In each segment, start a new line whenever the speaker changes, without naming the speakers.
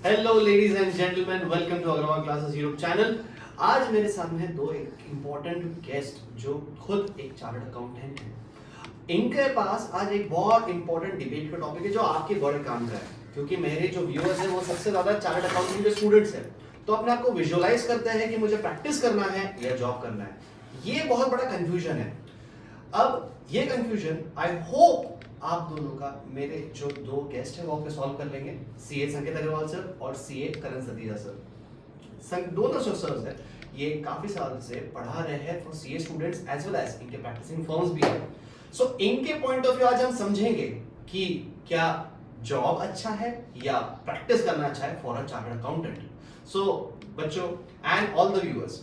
Hello ladies and gentleman, welcome to Agarwal classes YouTube channel. आज मेरे सामने दो एक इम्पोर्टेंट गेस्ट जो खुद एक चार्टर्ड अकाउंटेंट हैं। इनके पास आज एक बहुत इंपॉर्टेंट डिबेट का टॉपिक है जो आपके बड़े काम का है, क्योंकि मेरे जो व्यूअर्स हैं वो सबसे ज्यादा चार्टर्ड अकाउंटिंग के स्टूडेंट्स हैं। तो अपने आप को विजुअलाइज करते हैं कि मुझे प्रैक्टिस करना है या जॉब करना है। ये बहुत बड़ा कंफ्यूजन है। अब ये कंफ्यूजन आई होप आप दोनों का मेरे जो दो गेस्ट है वो आपके सॉल्व कर लेंगे, सीए संकेत अग्रवाल सर और सीए करण सतीजा सर। दोनों जो सर है ये काफी साल से पढ़ा रहे हैं for CA students as well as इनके प्रैक्टिसिंग फर्म्स भी है। सो इनके पॉइंट ऑफ व्यू आज हम समझेंगे कि क्या जॉब अच्छा है या प्रैक्टिस करना अच्छा है फॉर अ चार्टर्ड अकाउंटेंट। सो बच्चों एंड ऑल द व्यूअर्स,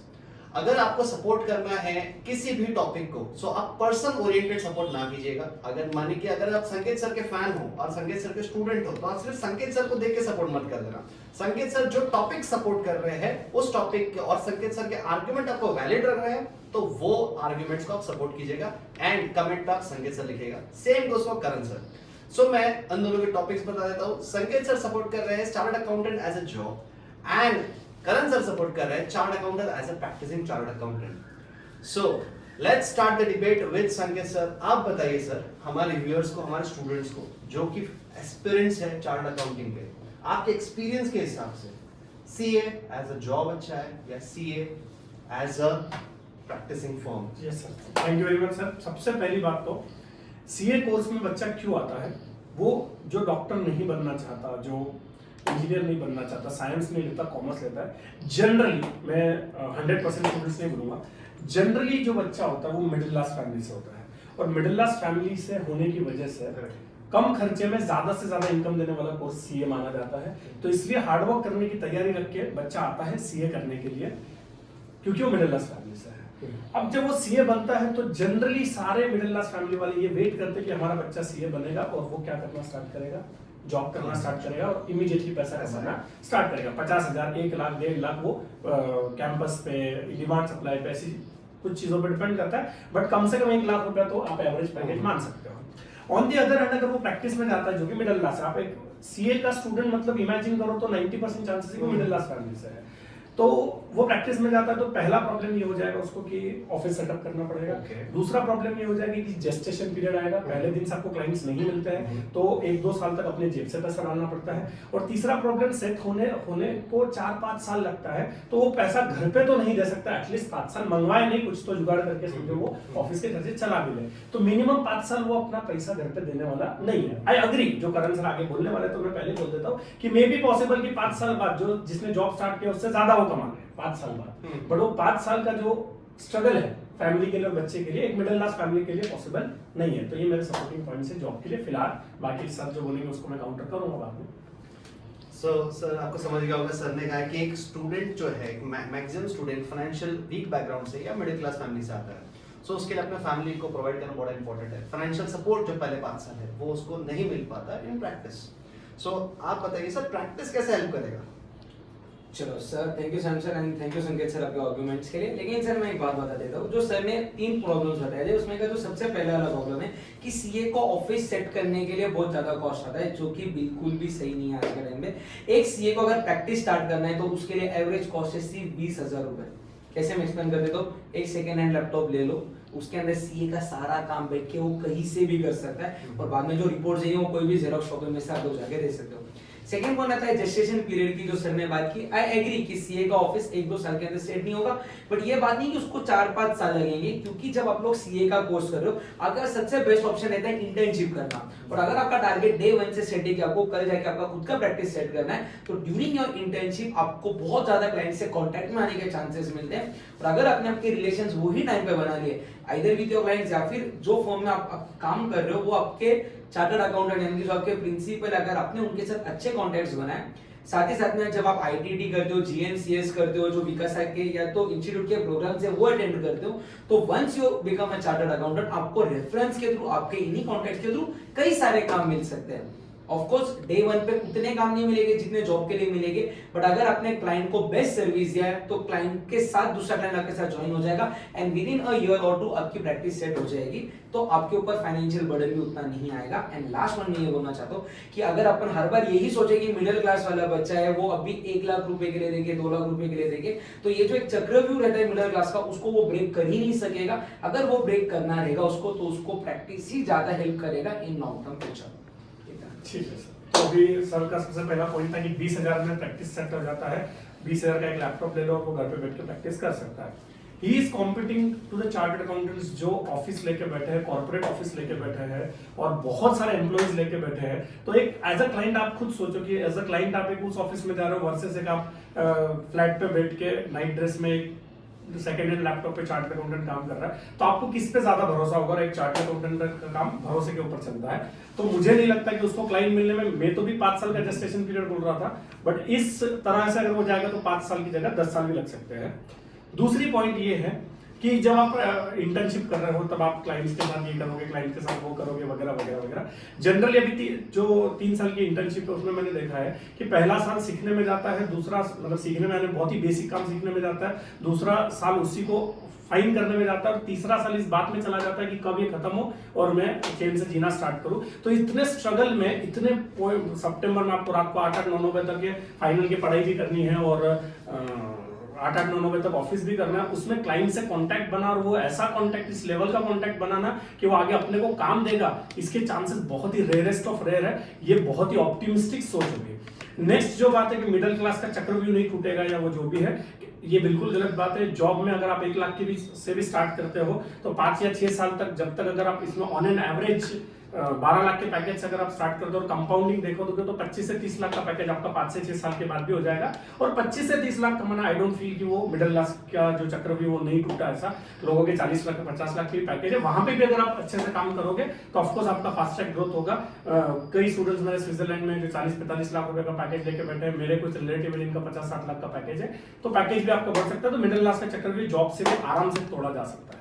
अगर आपको सपोर्ट करना है किसी भी टॉपिक को, सो आप पर्सन ओरिएंटेड सपोर्ट ना कीजिएगा। अगर मानिए कि अगर आप संकेत सर के फैन हो और संकेत सर के स्टूडेंट हो तो आप सिर्फ संकेत सर को देख के सपोर्ट मत कर देना। संकेत सर जो टॉपिक सपोर्ट कर रहे हैं उस टॉपिक के और संकेत सर के आर्गुमेंट आपको वैलिड लग रहे हैं तो वो आर्गुमेंट्स को आप सपोर्ट कीजिएगा एंड कमेंट पर संकेत सर लिखेगा। Same goes for Karan sir. So मैं उन दोनों के टॉपिक्स बता देता हूँ। संकेत सर सपोर्ट कर रहे हैं chartered accountant as a job and Karan sir support कर रहे हैं chartered accountant as a practicing chartered accountant. So let's start the debate with Sanket sir. आप बताइए सर, हमारे व्यूअर्स को, हमारे स्टूडेंट्स को जो कि एस्पिरेंट्स है चार्टर्ड अकाउंटिंग के, आपके एक्सपीरियंस के हिसाब से सीए एज अ जॉब अच्छा है या CA as a practicing firm?
Yes sir, thank you very much sir. सबसे पहली बात तो सीए कोर्स में बच्चा क्यों आता है? वो जो डॉक्टर नहीं बनना चाहता, जो इंजीनियर नहीं बनना चाहता, साइंस नहीं लेता, कॉमर्स लेता है, जनरली मैं 100% स्टूडेंट्स नहीं बोलूंगा, जनरली जो बच्चा होता है वो मिडिल क्लास फैमिली से होता है। और मिडिल क्लास फैमिली से होने की वजह से कम खर्चे में ज्यादा से ज्यादा इनकम देने वाला कोर्स सीए माना जाता है। तो इसलिए हार्डवर्क करने की तैयारी रख के बच्चा आता है सीए करने के लिए, क्योंकि वो मिडिल क्लास फैमिली से है। अब जब वो सीए बनता है तो जनरली सारे मिडिल क्लास फैमिली वाले ये वेट करते हैं कि हमारा बच्चा सीए बनेगा और वो क्या करना स्टार्ट करेगा, जॉब करना स्टार्ट करेगा और इमीडिएटली पैसा कमाना स्टार्ट करेगा। 50,000, 1 लाख, 1.5 लाख वो कैंपस पे, डिमांड सप्लाई पे, ऐसी कुछ चीजों पे डिपेंड करता है, बट कम से कम 1 लाख रुपया तो आप एवरेज पैकेज मान सकते हो। ऑन दी अदर हैंड, अगर वो प्रैक्टिस में जाता है जो कि मिडिल क्लास है, आप एक सीए का स्टूडेंट मतलब इमेजिन करो तो 90% चांसेस है कि मिडिल क्लास फैमिली से है, तो वो प्रैक्टिस में जाता है तो पहला प्रॉब्लम ये हो जाएगा उसको कि ऑफिस सेटअप करना पड़ेगा। दूसरा प्रॉब्लम ये हो जाएगी कि जेस्टेशन पीरियड आएगा, पहले दिन से आपको क्लाइंट्स नहीं मिलते हैं तो 1-2 साल तक अपने जेब से पैसा डालना पड़ता है। और तीसरा प्रॉब्लम सेट होने को 4-5 साल लगता है, तो वो पैसा घर पे तो नहीं दे सकता, एटलीस्ट 5 साल मंगवाए नहीं, कुछ तो जुगाड़ करके समझो वो ऑफिस के खर्चे चला भी ले, तो मिनिमम 5 साल वो अपना पैसा घर पे देने वाला नहीं है। आई अग्री, जो करण सर आगे बोलने वाले तो मैं पहले बोल देता हूँ कि मे बी पॉसिबल कि 5 साल बाद जो जिसने जॉब स्टार्ट किया उससे ज्यादा वो कमा रहे हैं 5 साल बाद, बट वो 5 साल का जो स्ट्रगल है फैमिली के लिए और बच्चे के लिए, एक मिडिल क्लास फैमिली के लिए पॉसिबल नहीं है। तो ये मेरे सपोर्टिंग पॉइंट्स है जॉब के लिए फिलहाल, बाकी सर जो बोलेंगे उसको मैं काउंटर करूंगा बाद में।
सो सर, आपको समझ गया होगा, सर ने कहा कि एक स्टूडेंट जो है, maximum student financial weak background से या मिडिल क्लास फैमिली से आता है, सो उसके लिए अपने फैमिली को प्रोवाइड करना बड़ा इंपॉर्टेंट है। फाइनेंशियल सपोर्ट जो पहले 5 साल है वो उसको नहीं मिल पाता इन प्रैक्टिस। सो आप बताइए सर, प्रैक्टिस कैसे हेल्प करेगा?
चलो sir, thank you Sam sir and thank you संकेत सर आपके आर्गुमेंट्स के लिए। लेकिन सर मैं एक बात बता देता हूँ, जो सर ने 3 प्रॉब्लम्स बताए थे उसमें का जो सबसे पहला वाला प्रॉब्लम है कि सीए को ऑफिस सेट करने के लिए बहुत ज्यादा कॉस्ट आता है, जो कि बिल्कुल भी सही नहीं है आज के टाइम में। एक सीए को अगर प्रैक्टिस स्टार्ट करना है तो उसके लिए एवरेज कॉस्ट है सिर्फ 20,000 रुपए। कैसे मैं एक्सप्लेन कर देता हूँ, एक सेकेंड हैंड लैपटॉप ले लो, उसके अंदर सीए का सारा काम बैठ के वो कहीं से भी कर सकता है और बाद में जो रिपोर्ट चाहिए वो कोई भी जेरॉक्स शॉप में से आप लोग जाके दे सकते हो। सेकंड पॉइंट आता है जेस्टेशन पीरियड की, जो सर ने बात की। आई एग्री कि सीए का ऑफिस 1-2 साल के अंदर सेट नहीं होगा, बट ये बात नहीं कि उसको 4-5 साल लगेंगे, क्योंकि जब आप लोग सीए का कोर्स कर रहे हो, अगर सबसे बेस्ट ऑप्शन रहता है इंटर्नशिप करना। और अगर आपका टारगेट डे 1 से सेट है कि आपको कल जाके आपका खुद का प्रैक्टिस सेट करना है, तो ड्यूरिंग योर इंटर्नशिप आपको बहुत ज्यादा क्लाइंट से कांटेक्ट में आने के चांसेस मिलते हैं। और अगर आपने आपके रिलेशंस वही टाइम पे बना लिए, आइदर विद योर क्लाइंट्स या फिर जो फर्म में आप काम कर रहे हो वो आपके चार्टर्ड अकाउंटेंट यानी जो आपके प्रिंसिपल, अगर आपने उनके साथ अच्छे कॉन्टैक्ट्स बनाए, साथ ही साथ में जब आप आईटीटी करते हो, जीएमसीएस करते हो, जो विकास के या तो इंस्टीट्यूट के प्रोग्राम्स है वो अटेंड करते हो, तो once you become a chartered accountant आपको रेफरेंस के थ्रू, आपके इन्हीं कॉन्टैक्ट्स के थ्रू कई सारे काम मिल सकते हैं। ऑफ कोर्स डे वन पे उतने काम नहीं मिलेंगे जितने जॉब के लिए मिलेंगे, बट अगर आपने क्लाइंट को बेस्ट सर्विस दिया है तो क्लाइंट के साथ दूसरा क्लाइंट आपके साथ ज्वाइन हो जाएगा and with in a year और टू आपकी प्रैक्टिस सेट हो जाएगी, तो आपके ऊपर फाइनेंशियल बर्डन भी उतना नहीं आएगा। एंड लास्ट वन मैं ये बोलना चाहता हूँ कि अगर अपन हर बार यही सोचे कि मिडिल क्लास वाला बच्चा है वो अभी 1 लाख रुपए के लिए देंगे, 2 लाख रुपए के लिए देंगे, तो ये जो एक चक्रव्यूह रहता है मिडिल क्लास का उसको वो ब्रेक कर ही नहीं सकेगा। अगर वो ब्रेक करना रहेगा उसको तो उसको प्रैक्टिस ही ज्यादा हेल्प करेगा इन लॉन्ग टर्म फ्यूचर।
ठीक है सर। तो अभी सर का सबसे पहला पॉइंट था कि 20,000 में प्रैक्टिस सेट हो जाता है, 20,000 का एक लैपटॉप ले लो और वो घर पे बैठ के प्रैक्टिस कर सकता है। He is competing to the chartered accountants जो ऑफिस लेके बैठे हैं, कॉर्पोरेट ऑफिस लेके बैठे हैं और बहुत सारे एम्प्लॉइज लेके बैठे हैं। तो एक एज अ क्लाइंट आप खुद सोचो कि एज अ क्लाइंट आप एक उस ऑफिस में जा रहे हो वर्सेस एक आप फ्लैट पे बैठ के नाइट ड्रेस में सेकेंड हैंड लैपटॉप पे चार्टर्ड अकाउंटेंट काम कर रहा है, तो आपको किस पे ज्यादा भरोसा होगा? एक चार्टर्ड अकाउंटेंट का काम भरोसे के ऊपर चलता है, तो मुझे नहीं लगता कि उसको क्लाइंट मिलने में, मैं तो भी 5 साल का जेस्टेशन पीरियड बोल रहा था, बट इस तरह से अगर वो जाएगा तो 5 साल की जगह 10 साल भी लग सकते हैं। दूसरी पॉइंट ये है कि जब आप इंटर्नशिप कर रहे हो तब आप क्लाइंट्स के साथ ये करोगे, क्लाइंट के साथ वो करोगे, वगैरह वगैरह वगैरह। जनरली अभी जो 3 साल की इंटर्नशिप है उसमें मैंने देखा है कि पहला साल सीखने में जाता है, दूसरा मतलब सीखने में, बहुत ही बेसिक काम सीखने में जाता है, दूसरा साल उसी को फाइन करने में जाता है और तीसरा साल इस बात में चला जाता है कि कब ये खत्म हो और मैं चैन से जीना स्टार्ट करूं। तो इतने स्ट्रगल में, इतने सितंबर में आपको रात को 8-9 बजे तक ये फाइनल की पढ़ाई भी करनी है और 8-9 बजे तक ऑफिस भी करना है, उसमें क्लाइंट से कांटेक्ट बना और वो ऐसा कांटेक्ट, इस लेवल का कांटेक्ट बनाना कि वो आगे अपने को काम देगा, इसके चांसेस बहुत ही रेयरेस्ट ऑफ रेयर है। ये बहुत ही ऑप्टिमिस्टिक सोच होगी। नेक्स्ट जो बात है कि मिडिल क्लास का चक्रव्यूह नहीं टूटेगा या वो जो भी है, ये बिल्कुल गलत बात है। जॉब में अगर आप 1 लाख की से भी स्टार्ट करते हो तो 5 या 6 साल तक, जब तक अगर आप इसमें ऑन एन एवरेज 12 लाख के पैकेज से अगर आप स्टार्ट करते हो और कंपाउंडिंग देखोगे तो 25 से 30 लाख का पैकेज आपका 5 से 6 साल के बाद भी हो जाएगा। और 25 से 30 लाख कमाना, आई डोंट फील कि वो मिडिल क्लास का जो चक्रव्यूह वो नहीं टूटा। ऐसा लोगों के 40 लाख 50 लाख की पैकेज है, वहां पे भी अगर आप अच्छे से काम करोगे तो ऑफकोर्स आपका फास्ट ट्रैक ग्रोथ होगा। कई स्टूडेंट्स मेरे स्विट्जरलैंड में जो 40-45 लाख रुपए का पैकेज लेके बैठे हैं, मेरे कुछ रिलेटिव जिनका 50-60 लाख का पैकेज है, तो पैकेज भी आपका बढ़ सकता है। तो मिडिल क्लास का चक्रव्यूह जॉब से भी आराम से तोड़ा जा सकता है।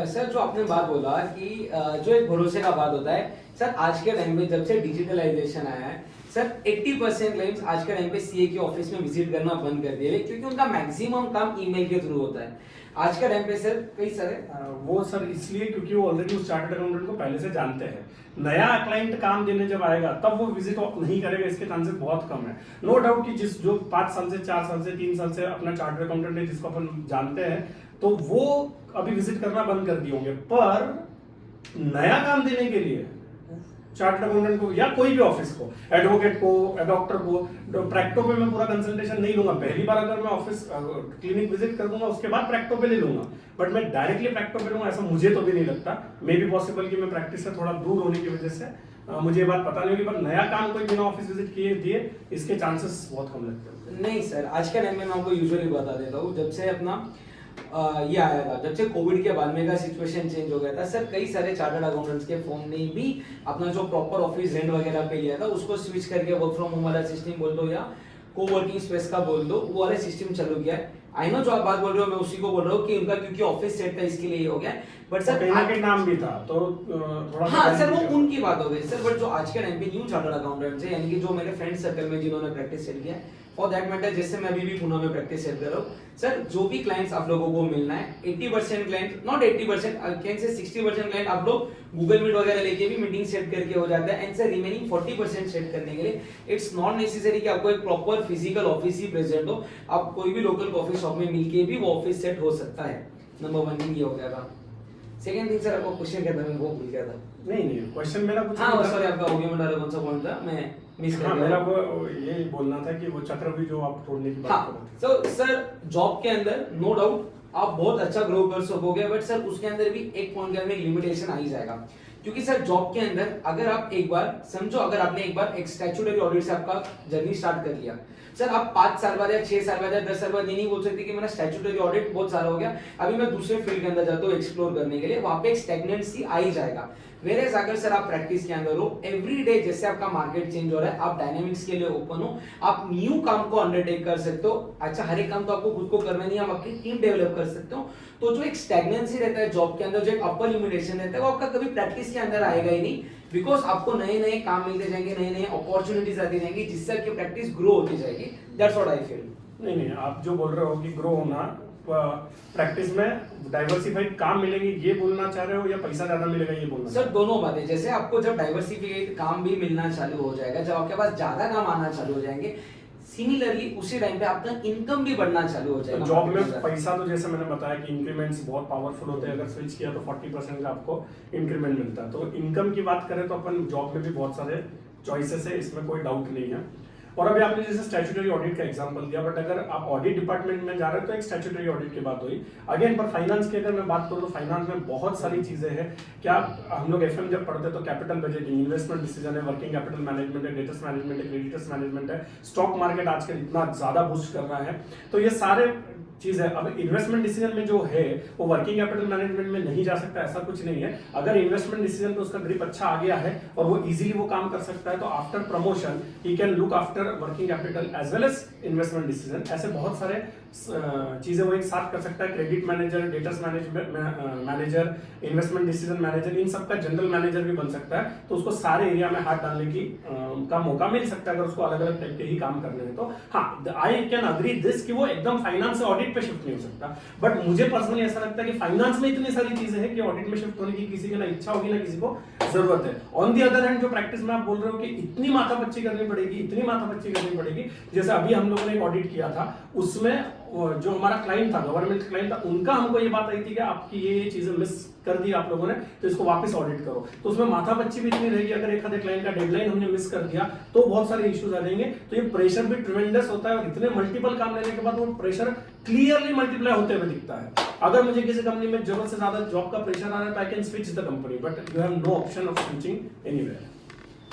सर जो आपने बात बोला कि जो एक भरोसे का बात होता है, सर आज के टाइम में जब से डिजिटलाइजेशन आया है सर 80% क्लाइंट्स आज के टाइम पे सीए के ऑफिस में विजिट करना बंद कर दिए क्योंकि उनका मैक्सिमम काम ईमेल के थ्रू होता है आज के टाइम पे। सर कई सारे
वो सर इसलिए क्योंकि वो ऑलरेडी उस चार्टर्ड अकाउंटेंट को पहले से जानते हैं। नया क्लाइंट काम देने जब आएगा तब वो विजिट नहीं करेगा, इसके चांसेस बहुत कम है। नो डाउट कि जिस जो 5 साल से 4 साल से 3 साल से अपना चार्टर्ड अकाउंटेंट है जिसको अपन जानते हैं, तो वो अभी विजिट करना बंद कर दिए होंगे। पर नया काम देने के लिए चार्टर्ड अकाउंटेंट को या कोई भी ऑफिस को, एडवोकेट को, डॉक्टर को, प्रैक्टो पे मैं पूरा कंसल्टेशन नहीं लूंगा। पहली बार अगर मैं ऑफिस क्लिनिक विजिट कर दूंगा उसके बाद प्रैक्टो पे ले लूंगा, बट मैं डायरेक्टली प्रैक्टो पे लूंगा ऐसा मुझे तो भी नहीं लगता। मे बी पॉसिबल कि मैं प्रैक्टिस से थोड़ा दूर होने की वजह से मुझे ये बात पता नहीं होगी, पर नया काम कोई बिना ऑफिस विजिट किए दिए इसके चांसेस बहुत कम लगते हैं।
नहीं सर, आज के टाइम में मैं आपको यूजुअली बता देता हूँ, जब से अपना ये आया था, जब से कोविड के बाद में का सिचुएशन चेंज हो गया था सर, कई सारे चार्टर्ड अकाउंटेंट्स के फॉर्म ने भी अपना जो प्रॉपर ऑफिस रेंट वगैरह पे लिया था उसको स्विच करके वर्क फ्रॉम होम वाला सिस्टम बोल दो या कोवर्किंग स्पेस का बोल दो, वो वाला सिस्टम चालू किया है। आई नो जो आप बात बोल रहे हो मैं उसी को बोल रहा हूँ कि उनका क्योंकि ऑफिस सेट था इसके लिए ये हो गया, बट सर
कहीं ना कहीं नाम भी था तो थोड़ा
हाँ सर वो उनकी बात हो गई सर। बट जो आज के टाइम पे न्यू चार्टर्ड अकाउंटेंट्स है, यानी कि जो मेरे फ्रेंड सर्कल में जिन्होंने प्रैक्टिस सेट किया है, फॉर दैट मैटर जैसे मैं अभी भी पुणे में प्रैक्टिस सेट कर रहा हूँ सर, जो भी क्लाइंट्स आप लोगों को मिलना है 80% client, not 80%, can say 60% client आप लोग गूगल मीट वगैरह लेके भी मीटिंग सेट करके हो जाता है। एंड सर रिमेनिंग 40% सेट करने के लिए इट्स नॉट नेसेसरी कि आपको एक प्रॉपर फिजिकल ऑफिस ही प्रेजेंट हो, आप कोई भी लोकल कॉफी शॉप में मिलके भी वो ऑफिस सेट हो सकता है। नंबर 1 थिंग ये हो गया था। सेकंड थिंग सर आपको क्वेश्चन क्या था, मैं वो भूल गया था।
नहीं क्वेश्चन मेरा कुछ
हाँ सॉरी, आपका आर्गुमेंट वाला कौन सा पॉइंट था, मैं मिस कर
हाँ,
गया।
मेरा वो ये बोलना था कि वो चक्रव्यूह जो आप तोड़ने की बात कर रहे थे।
तो सर जॉब के अंदर नो डाउट आप बहुत अच्छा ग्रो कर सकोगे, बट सर उसके अंदर भी एक पॉइंट के अंदर एक लिमिटेशन आ ही जाएगा, क्योंकि सर जॉब के अंदर अगर आप एक बार समझो, अगर आपने एक बार एक स्टैट्यूटरी ऑडिट से आपका जर्नी स्टार्ट कर लिया सर, आप 5 साल बाद या 6 साल बाद या 10 साल बाद ये नहीं बोल सकते कि मेरा स्टैट्यूटरी ऑडिट बहुत सारा हो गया, अभी मैं दूसरे फील्ड के अंदर जाता हूँ एक्सप्लोर करने के लिए, वहां पे एक स्टैग्नेंसी आ ही जाएगा। वेरेस अगर सर आप प्रैक्टिस के अंदर हो, एवरी डे जैसे आपका मार्केट चेंज हो रहा है, आप डायनेमिक्स के लिए ओपन हो, आप न्यू काम को अंडरटेक कर सकते हो। अच्छा हर एक काम तो आपको खुद को करना नहीं है, आप आपकी टीम डेवलप कर सकते हो। तो जो एक स्टैग्नेंसी रहता है जॉब के अंदर, जो एक अपर लिमिटेशन रहता है, वो आपका कभी प्रैक्टिस के अंदर आएगा ही नहीं। बिकॉज आपको नए नए काम मिलते जाएंगे, नए नए अपॉर्चुनिटीज आती जाएंगी, जिससे आपकी प्रैक्टिस ग्रो होती जाएगी। That's what I feel.
नहीं, आप जो बोल रहे हो कि ग्रो होना, प्रैक्टिस में डाइवर्सिफाइड काम मिलेंगे ये बोलना चाह रहे हो, या पैसा ज्यादा मिलेगा ये बोलना?
सर दोनों बातें, जैसे आपको जब डाइवर्सिफाइड काम भी मिलना चालू हो जाएगा, जब आपके पास ज्यादा काम आना चालू हो जाएंगे, सिमिलरली उसी टाइम पे आपका इनकम भी बढ़ना चालू हो जाएगा।
जॉब में पैसा तो जैसे मैंने बताया कि इंक्रीमेंट्स बहुत पावरफुल होते हैं, अगर स्विच किया तो 40% का आपको इंक्रीमेंट मिलता है। तो इनकम की बात करें तो अपन जॉब में भी बहुत सारे चॉइसेस है, इसमें कोई डाउट नहीं है। और अभी आपने जैसे स्टैट्यूटरी ऑडिट का एग्जांपल दिया, बट अगर आप ऑडिट डिपार्टमेंट में जा रहे हो तो एक स्टैट्यूटरी ऑडिट की बात हुई। अगेन पर फाइनेंस की अगर मैं बात करूँ तो फाइनेंस में बहुत सारी चीजें हैं। क्या हम लोग एफएम जब पढ़ते तो कैपिटल बजटिंग, इन्वेस्टमेंट डिसीजन है, वर्किंग कैपिटल मैनेजमेंट है, डेटर्स मैनेजमेंट है, क्रेडिटर्स मैनेजमेंट है, स्टॉक मार्केट आजकल इतना ज्यादा बूस्ट कर रहा है, तो ये सारे चीज है। अब इन्वेस्टमेंट डिसीजन में जो है वो वर्किंग कैपिटल मैनेजमेंट में नहीं जा सकता, ऐसा कुछ नहीं है। अगर इन्वेस्टमेंट डिसीजन पे उसका ग्रिप अच्छा आ गया है और वो इजीली वो काम कर सकता है, तो after promotion he can look after working capital as well as investment decision. ऐसे बहुत सारे चीजें वो एक साथ कर सकता है। Credit manager, debtors manager, investment decision manager, इन सब का जनरल मैनेजर भी बन सकता है। तो उसको सारे एरिया में हाथ डालने की का मौका मिल सकता है अगर उसको अलग अलग टाइप के ही काम करने हैं तो। हाँ, आई कैन अग्री दिस कि वो एकदम फाइनेंस से ऑडिट पे शिफ्ट नहीं हो सकता, बट मुझे पर्सनली ऐसा लगता है कि फाइनेंस में इतनी सारी चीजें हैं कि ऑडिट में शिफ्ट होने की किसी की ना इच्छा होगी ना किसी को जरूरत है। ऑन दी अदर हैंड जो प्रैक्टिस में आप बोल रहे हो कि इतनी माथापच्ची करनी पड़ेगी, इतनी माथापच्ची करनी पड़ेगी, जैसे अभी हम लोगों ने एक ऑडिट किया था, उसमें जो हमारा क्लाइंट था, गवर्नमेंट क्लाइंट था, उनका हमको ये बात आई थी कि आपकी ये चीजें मिस कर दी आप लोगों ने, तो इसको वापस ऑडिट करो। तो उसमें माथापच्ची भी इतनी रहेगी, अगर एक आधे क्लाइंट का डेडलाइन हमने मिस कर दिया तो बहुत सारे इश्यूज आ जाएंगे। तो ये प्रेशर भी ट्रिमेंडस होता है, और इतने मल्टीपल काम लेने के बाद वो प्रेशर क्लियरली मल्टीप्लाई होते हुए दिखता है। अगर मुझे किसी कंपनी में जरूरत से ज्यादा जॉब का प्रेशर आ रहा है तो I can switch the company, but you have no option of switching anywhere.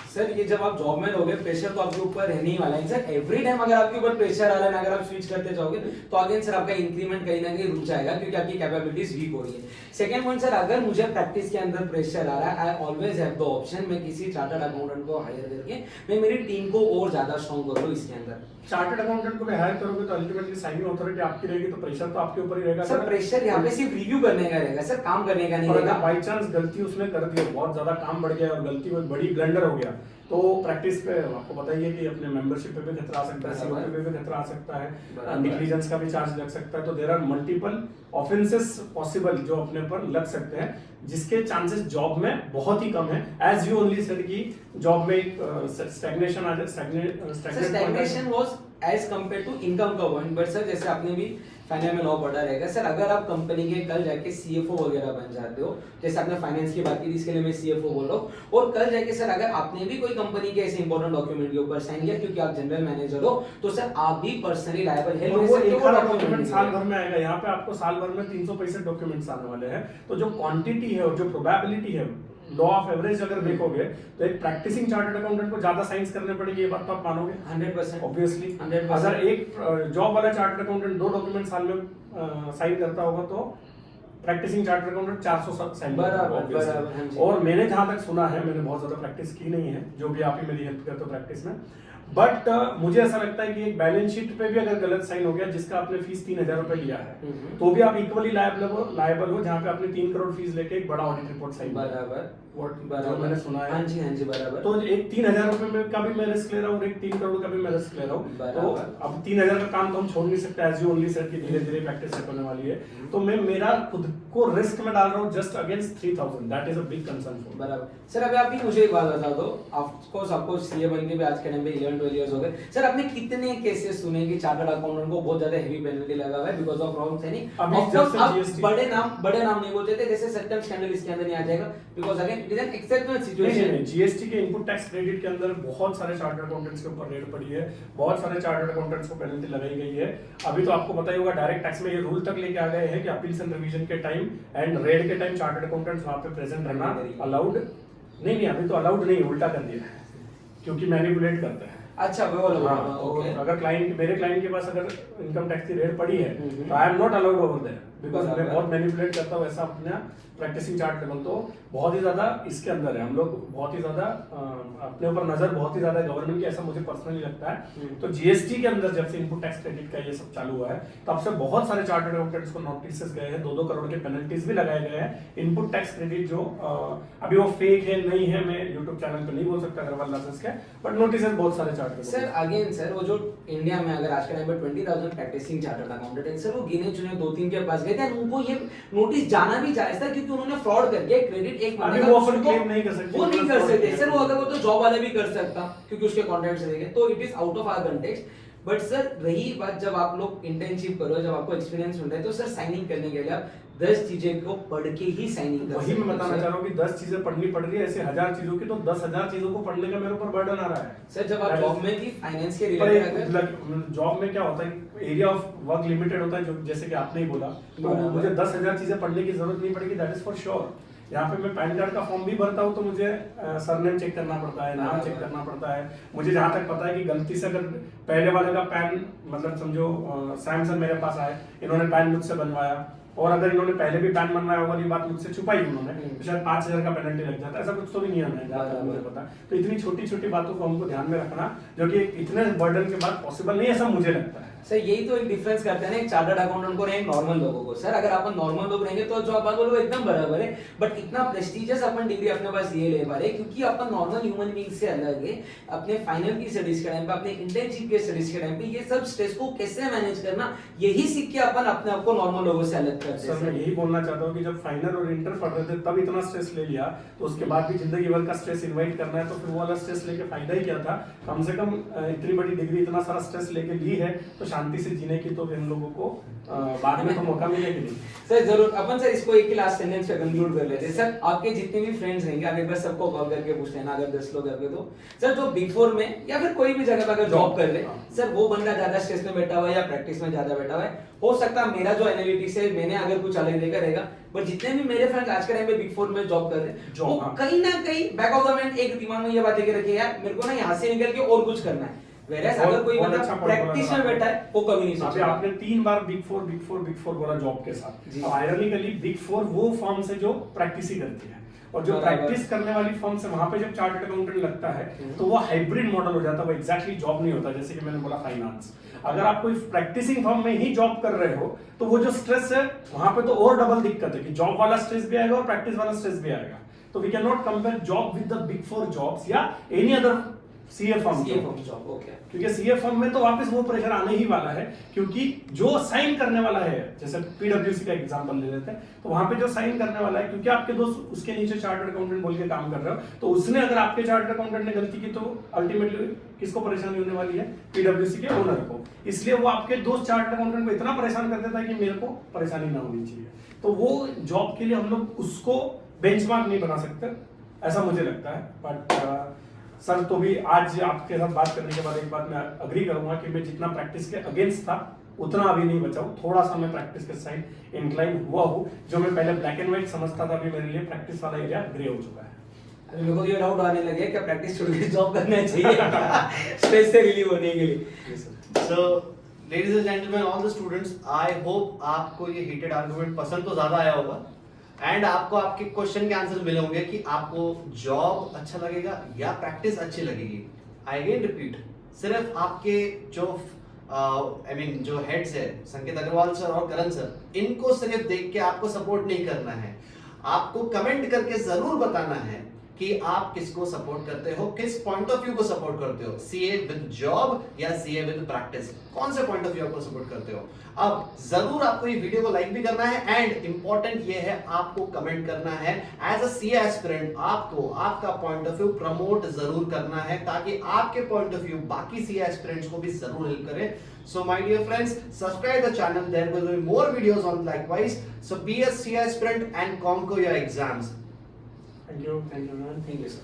Sir ये जब आप जॉब में रहोगे, प्रेशर तो आपके ऊपर रहने ही वाला है। सर एवरी टाइम अगर आपके ऊपर प्रेशर आ रहा है, अगर आप स्विच करते जाओगे तो अगेन सर आपका इंक्रीमेंट कहीं ना कहीं रुक जाएगा, क्योंकि आपकी कैपेबिलिटीज वीक हो रही है। सेकंड पॉइंट सर, अगर मुझे प्रैक्टिस के अंदर प्रेशर आ रहा है, I always have the option, मैं किसी चार्टर्ड अकाउंटेंट को हायर करके मैं मेरी टीम को और ज्यादा स्ट्रांग कर लूं इसके अंदर।
चार्टर्ड अकाउंटेंट को भी हायर करोगे तो अल्टीमेटली साइनिंग अथॉरिटी आपकी रहेगी, तो प्रेशर तो आपके ऊपर ही रहेगा।
सर प्रेशर यहाँ पे सिर्फ रिव्यू करने का रहेगा सर, काम करने का नहीं रहेगा।
बाई चांस गलती उसने कर दी, बहुत ज्यादा काम बढ़ गया और गलती में बड़ी ब्लंडर हो गया, तो प्रैक्टिस पे आपको बताइए कि अपने मेंबरशिप पे भी खतरा आ सकता है, सीओपी पे भी खतरा आ सकता है, नेग्लिजेंस का भी चार्ज लग सकता है। तो there are multiple offences possible जो अपने पर लग सकते हैं, जिसके चांसेस जॉब में बहुत ही कम है। एज यू ओनली सेड कि जॉब में एक स्टैग्नेशन आ जाए,
stagnation was as compare to income का पॉइंट। बट सर जैसे आपने भी फाइनेंस में लॉ पढ़ा रहेगा सर, अगर आप कंपनी के कल जाके सीएफओ वगैरह बन जाते हो, जैसे आपने फाइनेंस की बात की, इसके लिए मैं सीएफओ बोल रहा हूँ, और कल जाके सर अगर आपने भी कोई कंपनी के ऐसे इंपॉर्टेंट डॉक्यूमेंट के ऊपर साइन किया क्योंकि आप जनरल मैनेजर हो, तो सर आप भी पर्सनली लायबल है।
वो एक डॉक्यूमेंट साल भर में आएगा, यहाँ पे आपको साल भर में 365 डॉक्यूमेंट्स आने वाले हैं। तो जो क्वांटिटी है और जो प्रोबेबिलिटी है, लॉ ऑफ एवरेज अगर देखोगे तो एक प्रैक्टिसिंग चार्टर्ड अकाउंटेंट को ज्यादा साइंस करने पड़ेगी, ये बात तो आप मानोगे
100%।
ऑब्वियसली
100%।
अगर एक जॉब वाला चार्टर्ड अकाउंटेंट 2 डॉक्यूमेंट साल में साइन करता होगा तो प्रैक्टिसिंग चार्टर्ड अकाउंटेंट 400 साइन
बराबर।
और मैंने जहां तक सुना है, मैंने बहुत ज्यादा प्रैक्टिस की नहीं है, जो भी आप ही मेरी हेल्प करते हो प्रैक्टिस में, बट मुझे ऐसा लगता है कि एक बैलेंस शीट पे भी अगर गलत साइन हो गया, जिसका आपने फीस 3000 रुपए लिया है, तो भी आप इक्वली लायबल हो, जहां पे आपने 3 करोड़ फीस लेके एक बड़ा ऑडिट रिपोर्ट साइन
बराबर
जो मैंने सुना है।
हाँ जी बराबर।
तो एक 3000 रुपए में का भी मैं रिस्क ले रहा हूँ, एक 3 करोड़ का भी मैं रिस्क ले रहा हूँ। तो अब 3000 का काम तो हम छोड़ नहीं सकते, एज यू ओनली सेड कि धीरे धीरे प्रैक्टिस सेट होने वाली है। तो मैं मेरा खुद को रिस्क में डाल रहा हूँ just against 3000, that is a big concern for.
बराबर। सर अभी आप भी मुझे एक बात बता दो, ऑफ कोर्स आपको सीए बन के भी आज के टाइम पे 11-12 इयर्स हो गए सर, आपने कितने केसेस सुने कि चार्टर्ड अकाउंटेंट को बहुत ज्यादा हेवी पेनल्टी लगा हुआ है because of wrong signing? Of course बड़े नाम नहीं बोलते थे, जैसे सत्यम स्कैंडल इसके अंदर नहीं आ जाएगा, because again it is an exceptional situation.
GST के इनपुट टैक्स क्रेडिट के अंदर बहुत सारे चार्टर्ड अकाउंटेंट्स के ऊपर रेड पड़ी है, बहुत सारे चार्टर्ड अकाउंटेंट्स को पेनल्टी लगाई गई है। अभी तो आपको पता ही होगा, डायरेक्ट टैक्स में ये रूल तक लेके आ गए हैं कि अपील्स एंड रिवीजन के टाइम एंड रेड के टाइम चार्टर्ड अकाउंटेंट्स वहां पे प्रेजेंट रहना अलाउड नहीं, अभी तो अलाउड नहीं, उल्टा कर दिया है, क्योंकि मैनिपुलेट करते हैं।
अच्छा वो वाला।
हाँ, तो अगर मेरे क्लाइंट के पास अगर इनकम टैक्स की रेड पड़ी है तो I am not allowed over there. Because मैं बहुत मैनिपुलेट करता हूँ ऐसा अपना प्रैक्टिसिंग चार्ट लेवल, तो बहुत ही ज्यादा इसके अंदर है हम लोग, बहुत ही ज्यादा अपने ऊपर नजर बहुत ही ज्यादा गवर्नमेंट की, ऐसा मुझे पर्सनली लगता है। तो जीएसटी के अंदर जब से इनपुट टैक्स क्रेडिट का ये सब चालू हुआ है तब से बहुत सारे चार्टर्ड अकाउंटेंट्स को नोटिस गए हैं, 2-2 करोड़ के पेनल्टीज भी लगाए गए हैं। इनपुट टैक्स क्रेडिट जो अभी वो फेक है नहीं है, मैं यूट्यूब चैनल पे नहीं बोल सकता अग्रवाल लाइसेंस के, बट नोटिस बहुत सारे चार्टर्ड।
सर अगेन सर, वो जो इंडिया में अगर आज के टाइम पे 20,000 प्रैक्टिसिंग चार्टर्ड अकाउंटेंट है सर, वो गिने चुने 2-3 के पास गए थे, उनको ये नोटिस जाना भी जायज था क्योंकि उन्होंने फ्रॉड करके क्रेडिट एक महीने का
वो क्लेम नहीं कर सकते,
वो नहीं कर सकते सर, वो अगर वो तो जॉब वाला भी कर सकता क्योंकि उसके कॉन्ट्रैक्ट रहेंगे, तो it is out of our context. But sir रही बात, जब आप लोग इंटर्नशिप करो, जब आपको एक्सपीरियंस मिलता है, तो सर साइनिंग करने के लिए आप 10 चीजें को पढ़ के ही साइनिंग कर
वही मैं बताना चाह रहा हूँ कि 10 चीजें पढ़नी पड़ रही है, ऐसे 1000 चीजों की, तो 10,000 चीजों को पढ़ने का मेरे ऊपर बर्डन आ रहा है
सर। जब आप जॉब में थी फाइनेंस के रिलेटेड,
अगर जॉब में क्या होता है, एरिया ऑफ वर्क लिमिटेड होता है, जो जैसे कि आपने ही बोला, तो मुझे 10,000 चीजें पढ़ने की जरूरत नहीं पड़ेगी, दैट इज फॉर श्योर। यहाँ पे मैं पैन कार्ड का फॉर्म भी भरता हूँ तो मुझे सरनेम चेक करना पड़ता है, नाम चेक करना पड़ता है। मुझे जहाँ तक पता है कि गलती से अगर पहले वाले का पैन, मतलब समझो सैमसंग मेरे पास आए, इन्होंने पैन मुझसे बनवाया, और अगर इन्होंने पहले भी पैन बनवाया होगा, ये बात मुझसे छुपाई उन्होंने, तो शायद 5,000 का पेनल्टी लग जाता है। ऐसा कुछ तो भी नियम है जहाँ तक मुझे पता। तो इतनी छोटी छोटी बातों को हमको ध्यान में रखना, जो कि इतने बर्डन के बाद पॉसिबल नहीं, ऐसा मुझे लगता है।
सर यही तो एक डिफरेंस करते हैं ना एक चार्टर्ड अकाउंटेंट को एक नॉर्मल लोगों को। सर अगर अपन नॉर्मल लोग रहेंगे तो जो आप बोलो एकदम बराबर है, बट इतना प्रेस्टिजियस अपन डिग्री अपने पास ये ले पा रहे क्योंकि अपन नॉर्मल ह्यूमन बीइंग से अलग है। अपने फाइनल की स्टडीज के टाइम पे, अपने इंटर्नशिप के स्टडीज के टाइम पे ये सब स्ट्रेस को कैसे मैनेज करना, यही सीख के अपन अपने आप को नॉर्मल लोगों से अलग करते हैं।
सर मैं यही बोलना चाहता हूँ कि जब फाइनल और इंटर पढ़ रहे थे तब इतना स्ट्रेस ले लिया, तो उसके बाद भी जिंदगी भर का स्ट्रेस इन्वाइट करना है, तो फिर वो वाला स्ट्रेस लेके फायदा ही क्या था। कम से कम इतनी बड़ी डिग्री इतना सारा स्ट्रेस लेके ली है, तो शांति से जीने की तो इन लोगों को बाद में तो मौका मिलेगा नहीं।
सर जरूर अपन सर इसको एक ही लास्ट सेंटेंस पे कंक्लूड कर लेते हैं। सर आपके जितने भी फ्रेंड्स रहेंगे, आप एक बार सबको कॉल करके पूछ लेना, अगर 10 लोग करके, तो सर जो बिग 4 में या फिर कोई भी जगह पे अगर जॉब कर ले, सर वो बंदा ज्यादा स्ट्रेस में बैठा हुआ है या प्रैक्टिस में ज्यादा बैठा हुआ है, हो सकता है मेरा जो एनालिटिक्स है मैंने अगर कुछ अलग देखा रहेगा, बट जितने भी मेरे फ्रेंड्स आज के टाइम पे बिग 4 में जॉब कर रहे हैं, वो कहीं ना कहीं बैक ऑफ द माइंड एक दिमाग में ये बात लेके रखे, यार मेरे को ना यहाँ से निकल के और कुछ करना है। Whereas अगर कोई बंदा प्रैक्टिस में बैठा है वो कभी नहीं सोचेगा।
आपने 3 बार बिग 4 बोला जॉब के साथ, तो आयरनिकली बिग 4 वो फर्म से जो प्रैक्टिस ही करती है, और जो प्रैक्टिस करने वाली फर्म से वहां पे जब चार्टर्ड अकाउंटेंट लगता है तो वो हाइब्रिड मॉडल हो जाता है, वो एग्जैक्टली जॉब नहीं होता। जैसे कि मैंने बोला फाइनेंस, अगर आप कोई प्रैक्टिसिंग फर्म में ही जॉब कर रहे हो तो वो जो स्ट्रेस है वहां पे तो और डबल दिक्कत है कि जॉब वाला स्ट्रेस भी आएगा और प्रैक्टिस वाला स्ट्रेस भी आएगा। तो we can not compare job with the big 4 jobs या any other CA firm
job, okay.
क्योंकि सीए फर्म में तो वापस वो प्रेशर आने ही वाला है, क्योंकि जो साइन करने वाला है, जैसे पीडब्ल्यूसी का एग्जांपल ले लेते हैं, तो वहां पे जो साइन करने वाला है, क्योंकि आपके दोस्त उसके नीचे चार्टर्ड अकाउंटेंट बोल के काम कर रहे हो, तो उसने अगर आपके चार्टर्ड अकाउंटेंट ने गलती की तो अल्टीमेटली किसको परेशानी होने वाली है? पीडब्ल्यूसी के ओनर को। इसलिए वो आपके दोस्त चार्टर्ड अकाउंटेंट को इतना परेशान कर देता है कि मेरे को परेशानी ना होनी चाहिए। तो वो जॉब के लिए हम लोग उसको बेंचमार्क नहीं बना सकते, ऐसा मुझे लगता है। बट सर तो भी आज आपके साथ बात करने के बाद एक बात मैं अग्री करूंगा कि मैं जितना प्रैक्टिस के अगेंस्ट था उतना अभी नहीं बचा हूं, थोड़ा सा मैं प्रैक्टिस के साइड इंक्लाइन हुआ हूं। जो मैं पहले ब्लैक एंड व्हाइट समझता था, अभी मेरे लिए प्रैक्टिस वाला एरिया ग्रे हो चुका है।
अभी मेरे को ये डाउट आने लगे कि प्रैक्टिस छोड़ के जॉब करना चाहिए स्ट्रेस से रिलीव होने के लिए।
So ladies and gentleman, all the students, I hope आपको ये हीटेड आर्गुमेंट पसंद तो ज्यादा आया होगा, एंड आपको आपके क्वेश्चन के आंसर मिले होंगे कि आपको जॉब अच्छा लगेगा या प्रैक्टिस अच्छी लगेगी। आई अगेन रिपीट, सिर्फ आपके जो जो हेड्स है, संकेत अग्रवाल सर और करण सर, इनको सिर्फ देख के आपको सपोर्ट नहीं करना है, आपको कमेंट करके जरूर बताना है कि आप किसको सपोर्ट करते हो, किस पॉइंट ऑफ व्यू को सपोर्ट करते हो, सीए विद जॉब या सीए विद प्रैक्टिस, कौन से पॉइंट ऑफ व्यू को सपोर्ट करते हो। अब जरूर आपको ये वीडियो को लाइक भी करना है, एंड इंपॉर्टेंट ये है आपको कमेंट करना है एज अ सीए एस्पिरेंट, आपको आपका पॉइंट ऑफ व्यू प्रमोट जरूर करना है, ताकि आपके पॉइंट ऑफ व्यू बाकी सीए एस्पिरेंट्स को भी जरूर हेल्प करे। So my dear friends, subscribe the channel, there will be more videos on likewise. So be a CA aspirant and conquer your exams.
Thank you man.
Thank you sir.